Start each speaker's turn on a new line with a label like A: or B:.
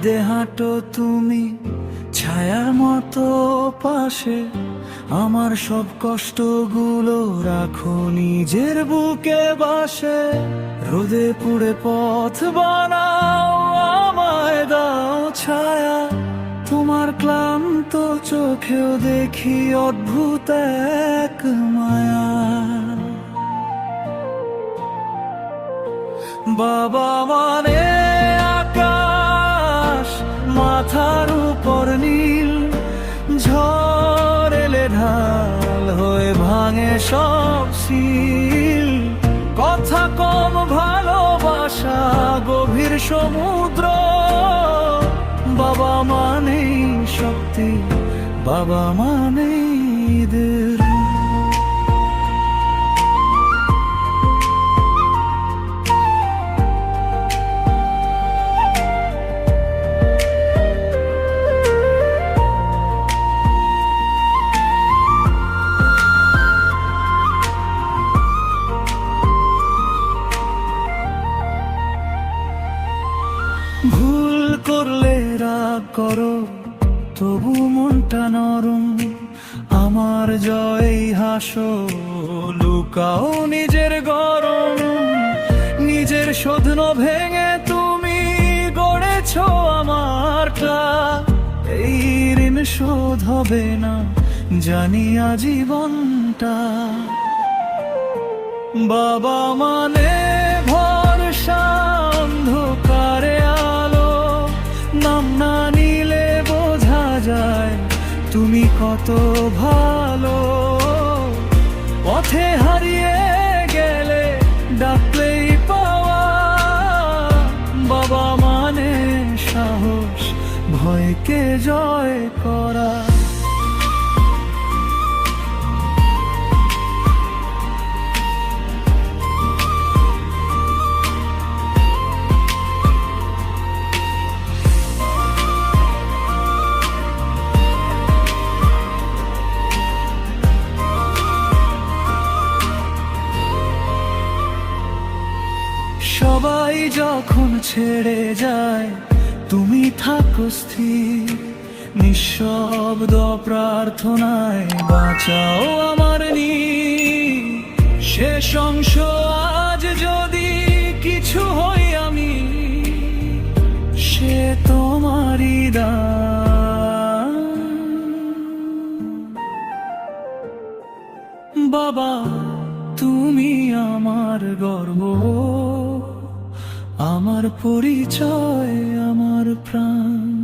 A: দেহাটো তুমি ছায়ার মতো পাশে, আমার সব কষ্টগুলো রাখো নিজের বুকে বাসে। রোদে পুড়ে পথ বানাও, আমায় দাও ছায়া, তোমার ক্লান্ত চোখেও দেখি অদ্ভুত এক মায়া। বাবা মানে আকাশ, মাথার উপর নীল, ঝড় এলে ঢাল হয়ে ভাঙে সব শিল। কথা কম, ভালোবাসা গভীর সমুদ্র। বাবা মানেই শক্তি, বাবা মানেই ঈদের। ভুল করলে রাগ করো, তবু মনটা নরম। আমার জয় হাসো, লুকাও নিজের গরম। নিজের শোধন ভেঙে তুমি গড়েছ আমারটা, এই ঋণ শোধ হবে না জানি আজীবনটা। বাবা মানে ভরসা, অন্ধকারে আলো, নাম না নিলে বোঝা যায় তুমি কত ভালো। পথে হারিয়ে গেলে ডাকলেই পাওয়া, বাবা মানে সাহস, ভয়কে জয় করা। সবাই যখন ছেড়ে যায় তুমি থাকো স্থির, নিঃশব্দ প্রার্থনায় বাঁচাও আমার নীর। শেষ অংশ আজ যদি কিছু হই আমি, সে তোমারই দান। বাবা তুমি আমার গর্ব, আমার পরিচয়, আমার প্রাণ।